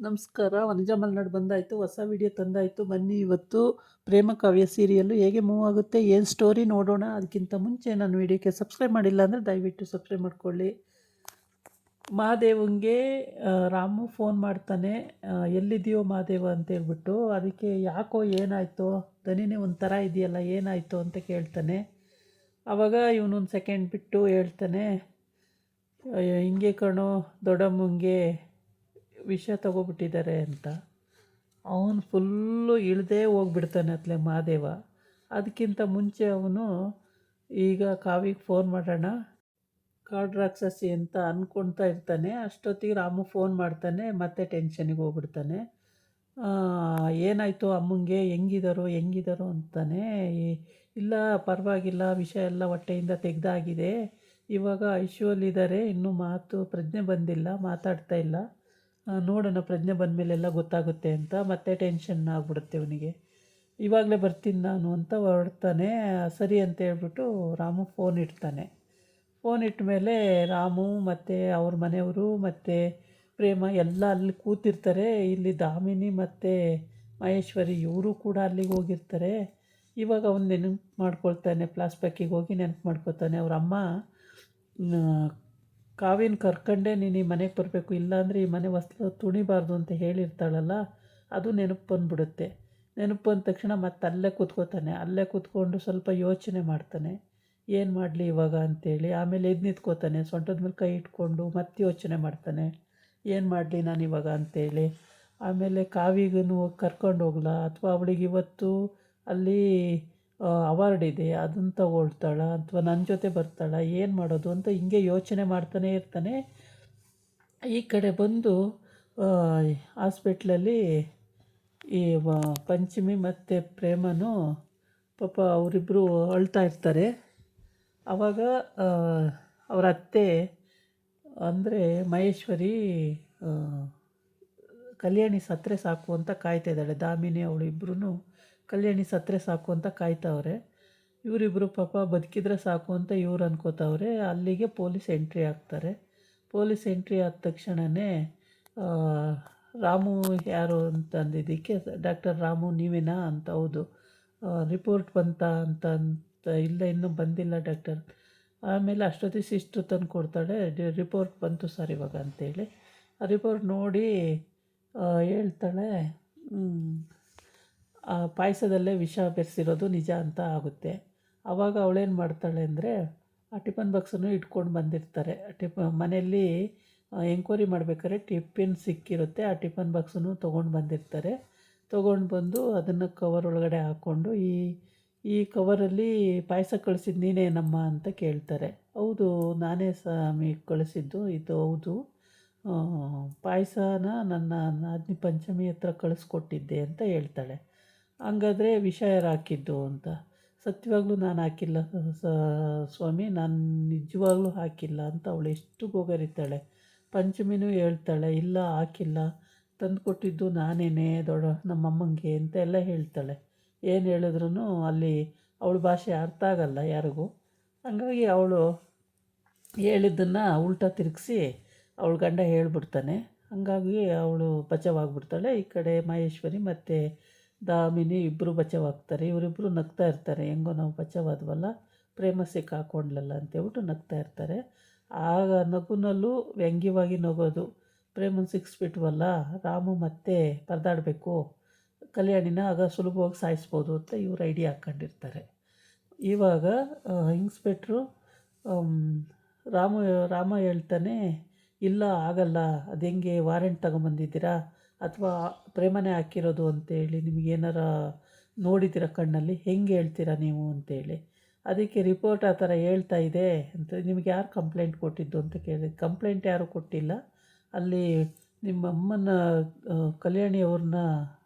ನಮಸ್ಕಾರ. ವನಜ ಮಲ್ನಾಡು ಬಂದಾಯಿತು, ಹೊಸ ವಿಡಿಯೋ ತಂದಾಯಿತು. ಬನ್ನಿ ಇವತ್ತು ಪ್ರೇಮ ಕಾವ್ಯ ಸೀರಿಯಲ್ಲು ಹೇಗೆ ಮೂವ್ ಆಗುತ್ತೆ, ಏನು ಸ್ಟೋರಿ ನೋಡೋಣ. ಅದಕ್ಕಿಂತ ಮುಂಚೆ ನನ್ನ ವಿಡಿಯೋಕ್ಕೆ ಸಬ್ಸ್ಕ್ರೈಬ್ ಮಾಡಿಲ್ಲ ಅಂದರೆ ದಯವಿಟ್ಟು ಸಬ್ಸ್ಕ್ರೈಬ್ ಮಾಡ್ಕೊಳ್ಳಿ. ಮಹಾದೇವಂಗೆ ರಾಮು ಫೋನ್ ಮಾಡ್ತಾನೆ, ಎಲ್ಲಿದೆಯೋ ಮಹಾದೇವ ಅಂತೇಳ್ಬಿಟ್ಟು. ಅದಕ್ಕೆ ಯಾಕೋ ಏನಾಯಿತೋ, ದನಿನೇ ಒಂಥರ ಇದೆಯಲ್ಲ, ಏನಾಯಿತು ಅಂತ ಕೇಳ್ತಾನೆ. ಆವಾಗ ಇವನೊಂದು ಸೆಕೆಂಡ್ ಬಿಟ್ಟು ಹೇಳ್ತಾನೆ, ಹಿಂಗೆ ಕಣೋ ದೊಡ್ಡಮ್ಮಂಗೆ ವಿಷ ತಗೋಬಿಟ್ಟಿದ್ದಾರೆ ಅಂತ. ಅವನು ಫುಲ್ಲು ಇಳದೇ ಹೋಗ್ಬಿಡ್ತಾನೆ ಅತ್ಲೆ ಮಹಾದೇವ. ಅದಕ್ಕಿಂತ ಮುಂಚೆ ಅವನು ಈಗ ಕಾವಿಗೆ ಫೋನ್ ಮಾಡೋಣ ಕಾಡು ರಾಕ್ಷಸಿ ಅಂತ ಅಂದ್ಕೊಳ್ತಾ ಇರ್ತಾನೆ. ಅಷ್ಟೊತ್ತಿಗೆ ರಾಮು ಫೋನ್ ಮಾಡ್ತಾನೆ, ಮತ್ತೆ ಟೆನ್ಷನಿಗೆ ಹೋಗ್ಬಿಡ್ತಾನೆ. ಏನಾಯಿತು ಅಮ್ಮಂಗೆ, ಹೆಂಗಿದಾರೋ ಅಂತಾನೆ. ಇಲ್ಲ ಪರವಾಗಿಲ್ಲ, ವಿಷ ಎಲ್ಲ ಹೊಟ್ಟೆಯಿಂದ ತೆಗೆದಾಗಿದೆ, ಇವಾಗ ಐಶ್ವರ್ಯಲ್ಲಿದ್ದಾರೆ, ಇನ್ನೂ ಪ್ರಜ್ಞೆ ಬಂದಿಲ್ಲ, ಮಾತಾಡ್ತಾ ಇಲ್ಲ, ನೋಡೋಣ ಪ್ರಜ್ಞೆ ಬಂದಮೇಲೆಲ್ಲ ಗೊತ್ತಾಗುತ್ತೆ ಅಂತ. ಮತ್ತೆ ಟೆನ್ಷನ್ ಆಗಿಬಿಡುತ್ತೆ ಅವನಿಗೆ. ಇವಾಗಲೇ ಬರ್ತೀನಿ ನಾನು ಅಂತ ಹೊರಡ್ತಾನೆ. ಸರಿ ಅಂತ ಹೇಳ್ಬಿಟ್ಟು ರಾಮು ಫೋನ್ ಇಡ್ತಾನೆ. ಫೋನ್ ಇಟ್ಟ ಮೇಲೆ ರಾಮು ಮತ್ತು ಅವ್ರ ಮನೆಯವರು ಮತ್ತು ಪ್ರೇಮ ಎಲ್ಲ ಅಲ್ಲಿ ಕೂತಿರ್ತಾರೆ. ಇಲ್ಲಿ ದಾಮಿನಿ ಮತ್ತು ಮಹೇಶ್ವರಿ ಇವರು ಕೂಡ ಅಲ್ಲಿಗೆ ಹೋಗಿರ್ತಾರೆ. ಇವಾಗ ಅವನು ನೆನಪು ಮಾಡ್ಕೊಳ್ತಾನೆ, ಫ್ಲಾಶ್ಬ್ಯಾಕಿಗೆ ಹೋಗಿ ನೆನಪು ಮಾಡ್ಕೊತಾನೆ. ಅವ್ರ ಅಮ್ಮ ಕಾವಿನ ಕರ್ಕೊಂಡೇ ನೀನು ಈ ಮನೆಗೆ ಬರಬೇಕು, ಇಲ್ಲಾಂದರೆ ಈ ಮನೆ ಹೊಸ್ಲು ತುಣಿಬಾರ್ದು ಅಂತ ಹೇಳಿರ್ತಾಳಲ್ಲ, ಅದು ನೆನಪು ಬಂದುಬಿಡುತ್ತೆ. ನೆನಪು ಬಂದ ತಕ್ಷಣ ಮತ್ತೆ ಅಲ್ಲೇ ಕೂತ್ಕೋತಾನೆ. ಅಲ್ಲೇ ಕೂತ್ಕೊಂಡು ಸ್ವಲ್ಪ ಯೋಚನೆ ಮಾಡ್ತಾನೆ, ಏನು ಮಾಡಲಿ ಇವಾಗ ಅಂತೇಳಿ. ಆಮೇಲೆ ಎದ್ದು ನಿಂತ್ಕೋತಾನೆ, ಸೊಂಟದ ಮೇಲೆ ಕೈ ಇಟ್ಕೊಂಡು ಮತ್ತೆ ಯೋಚನೆ ಮಾಡ್ತಾನೆ, ಏನು ಮಾಡಲಿ ನಾನು ಇವಾಗ ಅಂತೇಳಿ. ಆಮೇಲೆ ಕಾವಿಗೂ ಹೋಗಿ ಕರ್ಕೊಂಡು ಹೋಗ್ಲಾ, ಅಥವಾ ಅವಳಿಗೆ ಇವತ್ತು ಅಲ್ಲಿ ಅವಾರ್ಡ್ ಇದೆ ಅದನ್ನು ತಗೊಳ್ತಾಳ, ಅಥವಾ ನನ್ನ ಜೊತೆ ಬರ್ತಾಳ, ಏನು ಮಾಡೋದು ಅಂತ ಹಿಂಗೆ ಯೋಚನೆ ಮಾಡ್ತಾನೇ ಇರ್ತಾನೆ. ಈ ಕಡೆ ಬಂದು ಹಾಸ್ಪಿಟ್ಲಲ್ಲಿ ಈ ಪಂಚಮಿ ಮತ್ತು ಪ್ರೇಮನು ಪಾಪ ಅವರಿಬ್ಬರು ಅಳ್ತಾ ಇರ್ತಾರೆ. ಆವಾಗ ಅವರ ಅತ್ತೆ ಅಂದರೆ ಮಹೇಶ್ವರಿ ಕಲ್ಯಾಣಿ ಸತ್ತರೆ ಸಾಕು ಅಂತ ಕಾಯ್ತಾ ಇದ್ದಾಳೆ. ದಾಮಿನಿ ಅವಳು ಇಬ್ಬರೂ ಕಲ್ಯಾಣಿ ಸತ್ತರೆ ಸಾಕು ಅಂತ ಕಾಯ್ತವ್ರೆ. ಇವರಿಬ್ಬರು ಪಾಪ ಬದುಕಿದ್ರೆ ಸಾಕು ಅಂತ ಇವ್ರು ಅನ್ಕೋತವ್ರೆ. ಅಲ್ಲಿಗೆ ಪೊಲೀಸ್ ಎಂಟ್ರಿ ಆಗ್ತಾರೆ. ಪೊಲೀಸ್ ಎಂಟ್ರಿ ಆದ ತಕ್ಷಣವೇ ರಾಮು ಯಾರು ಅಂತ ಅಂದಿದ್ದಕ್ಕೆ, ಡಾಕ್ಟರ್ ರಾಮು ನೀವೇನಾ ಅಂತ. ಹೌದು. ರಿಪೋರ್ಟ್ ಬಂತಾ ಅಂತ ಇಲ್ಲ ಇನ್ನೂ ಬಂದಿಲ್ಲ ಡಾಕ್ಟರ್. ಆಮೇಲೆ ಅಷ್ಟೊತ್ತಿಗೆ ಸಿಸ್ಟ್ರು ತಂದು ಕೊಡ್ತಾಳೆ, ರಿಪೋರ್ಟ್ ಬಂತು ಸರ್ ಇವಾಗ ಅಂತೇಳಿ. ಆ ರಿಪೋರ್ಟ್ ನೋಡಿ ಹೇಳ್ತಾಳೆ, ಪಾಯಸದಲ್ಲೇ ವಿಷ ಬೆರೆಸಿರೋದು ನಿಜ ಅಂತ ಆಗುತ್ತೆ. ಆವಾಗ ಅವಳೇನು ಮಾಡ್ತಾಳೆ ಅಂದರೆ, ಆ ಟಿಫನ್ ಬಾಕ್ಸನ್ನು ಇಟ್ಕೊಂಡು ಬಂದಿರ್ತಾರೆ. ಮನೆಯಲ್ಲಿ ಎಂಕ್ವೈರಿ ಮಾಡ್ಬೇಕಾದ್ರೆ ಟಿಫಿನ್ ಸಿಕ್ಕಿರುತ್ತೆ. ಆ ಟಿಫನ್ ಬಾಕ್ಸನ್ನು ತೊಗೊಂಡು ಬಂದಿರ್ತಾರೆ. ತೊಗೊಂಡು ಬಂದು ಅದನ್ನು ಕವರ್ ಒಳಗಡೆ ಹಾಕ್ಕೊಂಡು, ಈ ಕವರಲ್ಲಿ ಪಾಯಸ ಕಳಿಸಿದ್ದು ನೀನೇನಮ್ಮ ಅಂತ ಕೇಳ್ತಾರೆ. ಹೌದು ನಾನೇ ಸ್ವಾಮಿ ಕಳಿಸಿದ್ದು, ಇದು ಹೌದು, ಪಾಯಸನ ನನ್ನ ನಾದಿನಿ ಪಂಚಮಿ ಹತ್ರ ಕಳಿಸ್ಕೊಟ್ಟಿದ್ದೆ ಅಂತ ಹೇಳ್ತಾಳೆ. ಹಂಗಾದ್ರೆ ವಿಷ ಯಾರು ಹಾಕಿದ್ದು ಅಂತ. ಸತ್ಯವಾಗ್ಲೂ ನಾನು ಹಾಕಿಲ್ಲ ಸ್ವಾಮಿ, ನಾನು ನಿಜವಾಗ್ಲೂ ಹಾಕಿಲ್ಲ ಅಂತ ಅವಳು ಎಷ್ಟು ಗೋಗರಿತಾಳೆ. ಪಂಚಮಿನೂ ಹೇಳ್ತಾಳೆ, ಇಲ್ಲ ಹಾಕಿಲ್ಲ, ತಂದುಕೊಟ್ಟಿದ್ದು ನಾನೇನೇ ನಮ್ಮಮ್ಮಂಗೆ ಅಂತ ಎಲ್ಲ ಹೇಳ್ತಾಳೆ. ಏನು ಹೇಳಿದ್ರೂ ಅಲ್ಲಿ ಅವಳ ಭಾಷೆ ಅರ್ಥ ಆಗಲ್ಲ ಯಾರಿಗೂ. ಹಂಗಾಗಿ ಅವಳು ಹೇಳಿದ್ದನ್ನು ಉಲ್ಟಾ ತಿರುಗಿಸಿ ಅವಳ ಗಂಡ ಹೇಳ್ಬಿಡ್ತಾನೆ. ಹಂಗಾಗಿ ಅವಳು ಬಚಾವಾಗ್ಬಿಡ್ತಾಳೆ. ಈ ಕಡೆ ಮಹೇಶ್ವರಿ ಮತ್ತು ದಾಮಿನಿ ಇಬ್ಬರು ಬಚಾವಾಗ್ತಾರೆ. ಇವರಿಬ್ಬರು ನಗ್ತಾ ಇರ್ತಾರೆ, ಹೆಂಗೋ ನಾವು ಬಚಾವಾದ್ವಲ್ಲ, ಪ್ರೇಮ ಸಿಕ್ಕಾಕೊಂಡ್ಲಲ್ಲ ಅಂತೇಳ್ಬಿಟ್ಟು ನಗ್ತಾ ಇರ್ತಾರೆ. ಆಗ ನಗುನಲ್ಲೂ ವ್ಯಂಗ್ಯವಾಗಿ ನಗೋದು. ಪ್ರೇಮನ ಸಿಕ್ಸ್ಬಿಟ್ವಲ್ಲ, ರಾಮು ಮತ್ತೆ ಪರದಾಡಬೇಕು, ಕಲ್ಯಾಣಿನ ಆಗ ಸುಲಭವಾಗಿ ಸಾಯಿಸ್ಬೋದು ಅಂತ ಇವ್ರು ಐಡಿಯಾ ಹಾಕ್ಕೊಂಡಿರ್ತಾರೆ. ಇವಾಗ ಇನ್ಸ್ಪೆಕ್ಟ್ರು ರಾಮ ಹೇಳ್ತಾನೆ, ಇಲ್ಲ ಆಗಲ್ಲ, ಅದು ಹೆಂಗೆ ವಾರೆಂಟ್ ತಗೊಂಬಂದಿದ್ದೀರಾ ಅಥವಾ ಪ್ರೇಮನೇ ಹಾಕಿರೋದು ಅಂತೇಳಿ ನಿಮಗೇನಾರ ನೋಡಿದ್ದೀರ ಕಣ್ಣಲ್ಲಿ, ಹೆಂಗೆ ಹೇಳ್ತೀರಾ ನೀವು ಅಂತೇಳಿ. ಅದಕ್ಕೆ ರಿಪೋರ್ಟ್ ಆ ಥರ ಹೇಳ್ತಾ ಇದೆ ಅಂತ. ನಿಮಗೆ ಯಾರು ಕಂಪ್ಲೇಂಟ್ ಕೊಟ್ಟಿದ್ದು ಅಂತ ಕೇಳಿದೆ. ಕಂಪ್ಲೇಂಟ್ ಯಾರೂ ಕೊಟ್ಟಿಲ್ಲ, ಅಲ್ಲಿ ನಿಮ್ಮ ಅಮ್ಮನ ಕಲ್ಯಾಣಿಯವ್ರನ್ನ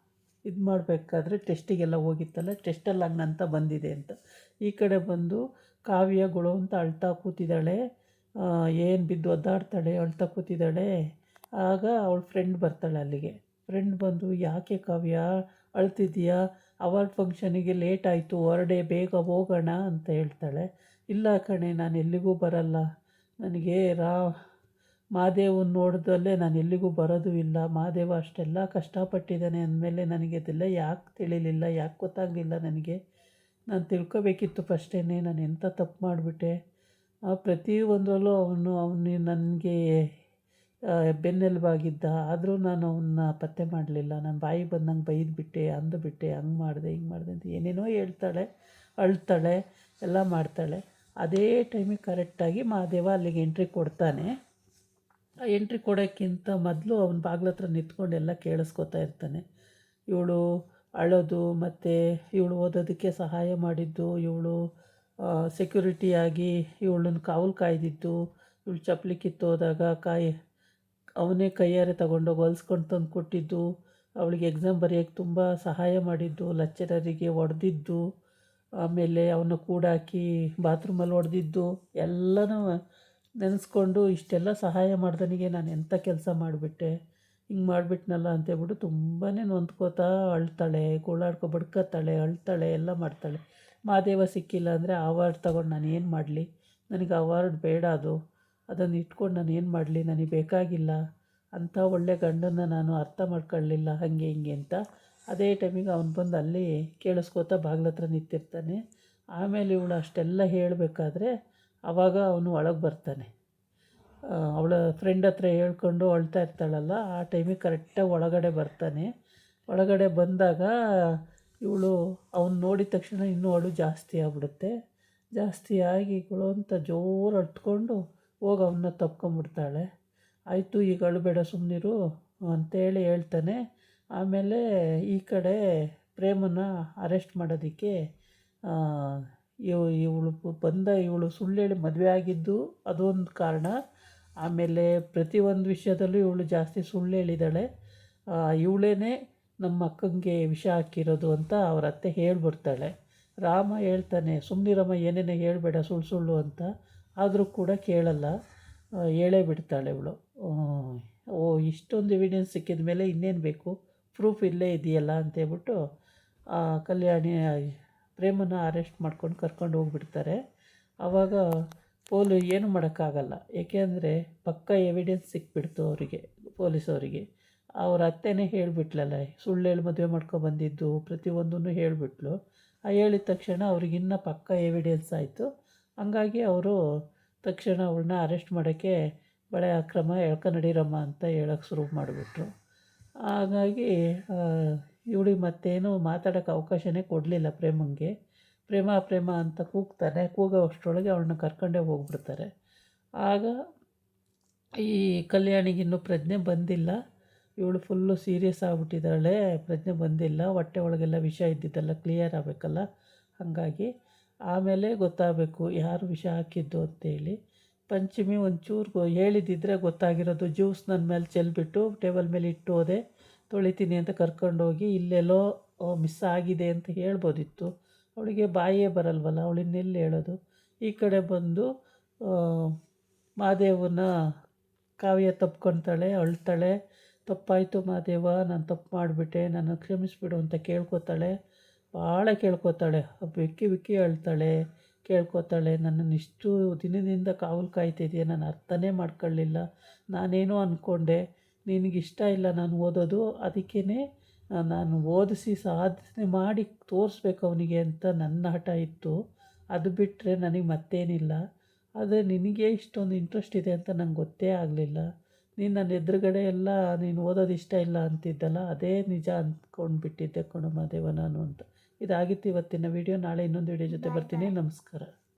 ಇದು ಮಾಡಬೇಕಾದ್ರೆ ಟೆಸ್ಟಿಗೆಲ್ಲ ಹೋಗಿತ್ತಲ್ಲ, ಟೆಸ್ಟಲ್ಲಿ ಹಂಗಂತ ಬಂದಿದೆ ಅಂತ. ಈ ಕಡೆ ಬಂದು ಕಾವ್ಯಗಳು ಅಂತ ಅಳ್ತಾ ಕೂತಿದ್ದಾಳೆ. ಏನು ಬಿದ್ದು ಒದ್ದಾಡ್ತಾಳೆ, ಅಳ್ತಾ ಕೂತಿದ್ದಾಳೆ. ಆಗ ಅವಳ ಫ್ರೆಂಡ್ ಬರ್ತಾಳೆ ಅಲ್ಲಿಗೆ. ಫ್ರೆಂಡ್ ಬಂದು, ಯಾಕೆ ಕಾವ್ಯ ಅಳ್ತಿದ್ದೀಯಾ, ಅವಾರ್ಡ್ ಫಂಕ್ಷನಿಗೆ ಲೇಟ್ ಆಯಿತು, ಹೊರಡೆ, ಬೇಗ ಹೋಗೋಣ ಅಂತ ಹೇಳ್ತಾಳೆ. ಇಲ್ಲ ಕಣೆ, ನಾನು ಎಲ್ಲಿಗೂ ಬರಲ್ಲ, ನನಗೆ ಮಹಾದೇವನ ನೋಡ್ದಲ್ಲೇ ನಾನು ಎಲ್ಲಿಗೂ ಬರೋದು ಇಲ್ಲ. ಮಹಾದೇವ ಅಷ್ಟೆಲ್ಲ ಕಷ್ಟಪಟ್ಟಿದ್ದಾನೆ ಅಂದಮೇಲೆ ನನಗೆ ಅದೆಲ್ಲ ಯಾಕೆ ತಿಳಿಲಿಲ್ಲ, ಯಾಕೆ ಗೊತ್ತಾಗಲಿಲ್ಲ ನನಗೆ? ನಾನು ತಿಳ್ಕೊಬೇಕಿತ್ತು ಫಸ್ಟೇ ನಾನು ಎಂಥ ತಪ್ಪು ಮಾಡಿಬಿಟ್ಟೆ. ಪ್ರತಿಯೊಂದರಲ್ಲೂ ಅವನು ನನಗೆ ಬೆನ್ನೆಲುಬಾಗಿದ್ದ. ಆದರೂ ನಾನು ಅವನ್ನ ಪತ್ತೆ ಮಾಡಲಿಲ್ಲ. ನಾನು ಬಾಯಿಗೆ ಬಂದಂಗೆ ಬೈದ್ಬಿಟ್ಟೆ, ಅಂದುಬಿಟ್ಟೆ, ಹಂಗೆ ಮಾಡಿದೆ, ಹಿಂಗೆ ಮಾಡಿದೆ ಅಂತ ಏನೇನೋ ಹೇಳ್ತಾಳೆ, ಅಳ್ತಾಳೆ, ಎಲ್ಲ ಮಾಡ್ತಾಳೆ. ಅದೇ ಟೈಮಿಗೆ ಕರೆಕ್ಟಾಗಿ ಮಹಾದೇವ ಅಲ್ಲಿಗೆ ಎಂಟ್ರಿ ಕೊಡ್ತಾನೆ. ಆ ಎಂಟ್ರಿ ಕೊಡೋಕ್ಕಿಂತ ಮೊದಲು ಅವನ ಬಾಗ್ಲ ಹತ್ರ ನಿಂತ್ಕೊಂಡು ಎಲ್ಲ ಕೇಳಿಸ್ಕೊತಾ ಇರ್ತಾನೆ. ಇವಳು ಅಳೋದು, ಮತ್ತು ಇವಳು ಓದೋದಕ್ಕೆ ಸಹಾಯ ಮಾಡಿದ್ದು, ಇವಳು ಸೆಕ್ಯೂರಿಟಿಯಾಗಿ ಇವಳನ್ನ ಕಾವಲು ಕಾಯ್ದಿದ್ದು, ಇವಳು ಚಪ್ಪಲಿ ಕಿತ್ತೋದಾಗ ಅವನೇ ಕೈಯಾರೆ ತಗೊಂಡೋಗಿ ಹೊಲ್ಸ್ಕೊಂಡು ತಂದು ಕೊಟ್ಟಿದ್ದು, ಅವಳಿಗೆ ಎಕ್ಸಾಮ್ ಬರೆಯೋಕ್ಕೆ ತುಂಬ ಸಹಾಯ ಮಾಡಿದ್ದು, ಲೆಕ್ಚರರಿಗೆ ಹೊಡೆದಿದ್ದು, ಆಮೇಲೆ ಅವನ್ನ ಕೂಡಾಕಿ ಬಾತ್ರೂಮಲ್ಲಿ ಹೊಡೆದಿದ್ದು ಎಲ್ಲನೂ ನೆನೆಸ್ಕೊಂಡು ಇಷ್ಟೆಲ್ಲ ಸಹಾಯ ಮಾಡ್ದನಿಗೆ ನಾನು ಎಂಥ ಕೆಲಸ ಮಾಡಿಬಿಟ್ಟೆ, ಹಿಂಗೆ ಮಾಡಿಬಿಟ್ನಲ್ಲ ಅಂತೇಳ್ಬಿಟ್ಟು ತುಂಬಾ ನೊಂದ್ಕೋತಾ ಅಳ್ತಾಳೆ, ಬಡ್ಕೊತಾಳೆ, ಅಳ್ತಾಳೆ, ಎಲ್ಲ ಮಾಡ್ತಾಳೆ. ಮಹಾದೇವ ಸಿಕ್ಕಿಲ್ಲ ಅಂದರೆ ಅವಾರ್ಡ್ ತಗೊಂಡು ನಾನು ಏನು ಮಾಡಲಿ? ನನಗೆ ಅವಾರ್ಡ್ ಬೇಡ, ಅದನ್ನು ಇಟ್ಕೊಂಡು ನಾನು ಏನು ಮಾಡಲಿ? ನನಗೆ ಬೇಕಾಗಿಲ್ಲ. ಅಂಥ ಒಳ್ಳೆ ಗಂಡನ್ನ ನಾನು ಅರ್ಥ ಮಾಡ್ಕೊಳ್ಳಲಿಲ್ಲ, ಹಾಗೆ ಹಿಂಗೆ ಅಂತ. ಅದೇ ಟೈಮಿಗೆ ಅವ್ನು ಬಂದು ಅಲ್ಲಿ ಕೇಳಿಸ್ಕೋತಾ ಬಾಗ್ಲ ಹತ್ರ ನಿಂತಿರ್ತಾನೆ. ಆಮೇಲೆ ಇವಳು ಅಷ್ಟೆಲ್ಲ ಹೇಳಬೇಕಾದ್ರೆ ಆವಾಗ ಅವನು ಒಳಗೆ ಬರ್ತಾನೆ. ಅವಳ ಫ್ರೆಂಡ್ ಹತ್ರ ಹೇಳ್ಕೊಂಡು ಅಳ್ತಾ ಇರ್ತಾಳಲ್ಲ, ಆ ಟೈಮಿಗೆ ಕರೆಕ್ಟಾಗಿ ಒಳಗಡೆ ಬರ್ತಾನೆ. ಒಳಗಡೆ ಬಂದಾಗ ಇವಳು ಅವ್ನು ನೋಡಿದ ತಕ್ಷಣ ಇನ್ನೂ ಅಳು ಜಾಸ್ತಿ ಆಗ್ಬಿಡುತ್ತೆ. ಜಾಸ್ತಿ ಆಗಿ ಇವಳು ಅಂತ ಜೋರು ಅಳ್ತ್ಕೊಂಡು ಹೋಗಿ ಅವನ್ನ ತಪ್ಕೊಂಬಿಡ್ತಾಳೆ. ಆಯಿತು, ಈಗ ಅಳಬೇಡ, ಸುಮ್ಮನಿರು ಅಂತೇಳಿ ಹೇಳ್ತಾನೆ. ಆಮೇಲೆ ಈ ಕಡೆ ಪ್ರೇಮನ ಅರೆಸ್ಟ್ ಮಾಡೋದಕ್ಕೆ ಇವಳು ಸುಳ್ಳು ಹೇಳಿ ಮದುವೆ ಆಗಿದ್ದು ಅದೊಂದು ಕಾರಣ. ಆಮೇಲೆ ಪ್ರತಿಯೊಂದು ವಿಷಯದಲ್ಲೂ ಇವಳು ಜಾಸ್ತಿ ಸುಳ್ಳು ಹೇಳಿದ್ದಾಳೆ. ಇವಳೇ ನಮ್ಮ ಅಕ್ಕಂಗೆ ವಿಷ ಹಾಕಿರೋದು ಅಂತ ಅವ್ರ ಅತ್ತೆ ಹೇಳ್ಬಿಡ್ತಾಳೆ. ರಾಮ ಹೇಳ್ತಾನೆ, ಸುಮ್ಮನಿರಮ್ಮ, ಏನೇನೋ ಹೇಳಬೇಡ, ಸುಳ್ಳು ಅಂತ. ಆದರೂ ಕೂಡ ಕೇಳಲ್ಲ, ಹೇಳೇ ಬಿಡ್ತಾಳೆ ಇವಳು. ಇಷ್ಟೊಂದು ಎವಿಡೆನ್ಸ್ ಸಿಕ್ಕಿದ ಮೇಲೆ ಇನ್ನೇನು ಬೇಕು, ಪ್ರೂಫ್ ಇಲ್ಲೇ ಇದೆಯಲ್ಲ ಅಂತೇಳ್ಬಿಟ್ಟು ಕಲ್ಯಾಣಿ ಪ್ರೇಮನ ಅರೆಸ್ಟ್ ಮಾಡ್ಕೊಂಡು ಕರ್ಕೊಂಡು ಹೋಗ್ಬಿಡ್ತಾರೆ. ಆವಾಗ ಏನು ಮಾಡೋಕ್ಕಾಗಲ್ಲ, ಏಕೆಂದರೆ ಪಕ್ಕ ಎವಿಡೆನ್ಸ್ ಸಿಕ್ಬಿಡ್ತು ಅವರಿಗೆ, ಪೊಲೀಸವರಿಗೆ. ಅವ್ರ ಅತ್ತೆನೇ ಹೇಳಿಬಿಟ್ಲಲ್ಲ, ಸುಳ್ಳು ಹೇಳಿ ಮದುವೆ ಮಾಡ್ಕೊಬಂದಿದ್ದು ಪ್ರತಿಯೊಂದನ್ನು ಹೇಳಿಬಿಟ್ಲು. ಹೇಳಿದ ತಕ್ಷಣ ಅವ್ರಿಗಿನ್ನ ಪಕ್ಕ ಎವಿಡೆನ್ಸ್ ಆಯಿತು. ಹಂಗಾಗಿ ಅವರು ತಕ್ಷಣ ಅವಳನ್ನ ಅರೆಸ್ಟ್ ಮಾಡೋಕ್ಕೆ ಬಳೆ ಅಕ್ರಮ ನಡೀರಮ್ಮ ಅಂತ ಹೇಳೋಕ್ಕೆ ಶುರು ಮಾಡಿಬಿಟ್ರು. ಹಾಗಾಗಿ ಇವಳಿಗೆ ಮತ್ತೇನು ಮಾತಾಡೋಕ್ಕೆ ಅವಕಾಶನೇ ಕೊಡಲಿಲ್ಲ ಪ್ರೇಮಂಗೆ. ಪ್ರೇಮ ಅಂತ ಕೂಗ್ತಾನೆ. ಕೂಗೋ ಅಷ್ಟರೊಳಗೆ ಅವಳನ್ನ ಕರ್ಕೊಂಡೇ ಹೋಗ್ಬಿಡ್ತಾರೆ. ಆಗ ಈ ಕಲ್ಯಾಣಿಗಿನ್ನೂ ಪ್ರಜ್ಞೆ ಬಂದಿಲ್ಲ. ಇವಳು ಫುಲ್ಲು ಸೀರಿಯಸ್ ಆಗಿಬಿಟ್ಟಿದ್ದಾಳೆ, ಪ್ರಜ್ಞೆ ಬಂದಿಲ್ಲ. ಹೊಟ್ಟೆ ಒಳಗೆಲ್ಲ ವಿಷ ಇದ್ದಿದ್ದೆಲ್ಲ ಕ್ಲಿಯರ್ ಆಗಬೇಕಲ್ಲ, ಹಾಗಾಗಿ ಆಮೇಲೆ ಗೊತ್ತಾಗಬೇಕು ಯಾರು ವಿಷ ಹಾಕಿದ್ದು ಅಂತೇಳಿ. ಪಂಚಮಿ ಒಂಚೂರು ಹೇಳಿದ್ದಿದ್ರೆ ಗೊತ್ತಾಗಿರೋದು. ಜ್ಯೂಸ್ ನನ್ನ ಮೇಲೆ ಚೆಲ್ಬಿಟ್ಟು ಟೇಬಲ್ ಮೇಲೆ ಇಟ್ಟು ಹೋದೆ, ತೊಳಿತೀನಿ ಅಂತ ಕರ್ಕೊಂಡೋಗಿ ಇಲ್ಲೆಲ್ಲೋ ಮಿಸ್ ಆಗಿದೆ ಅಂತ ಹೇಳ್ಬೋದಿತ್ತು. ಅವಳಿಗೆ ಬಾಯೇ ಬರಲ್ವಲ್ಲ, ಅವಳಿನ್ನೆಲ್ಲಿ ಹೇಳೋದು? ಈ ಕಡೆ ಬಂದು ಮಹಾದೇವನ ಕಾವ್ಯ ತಪ್ಕೊತಾಳೆ, ಅಳ್ತಾಳೆ. ತಪ್ಪಾಯಿತು ಮಹಾದೇವ, ನಾನು ತಪ್ಪು ಮಾಡಿಬಿಟ್ಟೆ, ನನ್ನ ಕ್ಷಮಿಸಿಬಿಡು ಅಂತ ಕೇಳ್ಕೊತಾಳೆ. ಭಾಳ ಕೇಳ್ಕೊತಾಳೆ, ಬಿಕ್ಕಿ ಅಳ್ತಾಳೆ, ಕೇಳ್ಕೊತಾಳೆ. ನನ್ನನ್ನು ಇಷ್ಟು ದಿನದಿಂದ ಕಾವಲು ಕಾಯ್ತಿದೆಯಾ, ನಾನು ಅರ್ಥನೇ ಮಾಡ್ಕೊಳ್ಳಿಲ್ಲ. ನಾನೇನೋ ಅಂದ್ಕೊಂಡೆ, ನಿನಗಿಷ್ಟ ಇಲ್ಲ ನಾನು ಓದೋದು, ಅದಕ್ಕೇ ನಾನು ಓದಿಸಿ ಸಾಧನೆ ಮಾಡಿ ತೋರಿಸ್ಬೇಕು ಅವನಿಗೆ ಅಂತ ನನ್ನ ಹಠ ಇತ್ತು. ಅದು ಬಿಟ್ಟರೆ ನನಗೆ ಮತ್ತೇನಿಲ್ಲ. ಆದರೆ ನಿನಗೆ ಇಷ್ಟೊಂದು ಇಂಟ್ರೆಸ್ಟ್ ಇದೆ ಅಂತ ನಂಗೆ ಗೊತ್ತೇ ಆಗಲಿಲ್ಲ. ನೀನು ನನ್ನ ಎದುರುಗಡೆ ಎಲ್ಲ ನೀನು ಓದೋದು ಇಷ್ಟ ಇಲ್ಲ ಅಂತಿದ್ದಲ್ಲ, ಅದೇ ನಿಜ ಅಂದ್ಕೊಂಡು ಬಿಟ್ಟಿದ್ದೆ ಕಣೋ ಮಹಾದೇವ ನಾನು ಅಂತ. ಇದಾಗಿತ್ತು ಇವತ್ತಿನ ವೀಡಿಯೋ. ನಾಳೆ ಇನ್ನೊಂದು ವೀಡಿಯೋ ಜೊತೆ ಬರ್ತೀನಿ. ನಮಸ್ಕಾರ.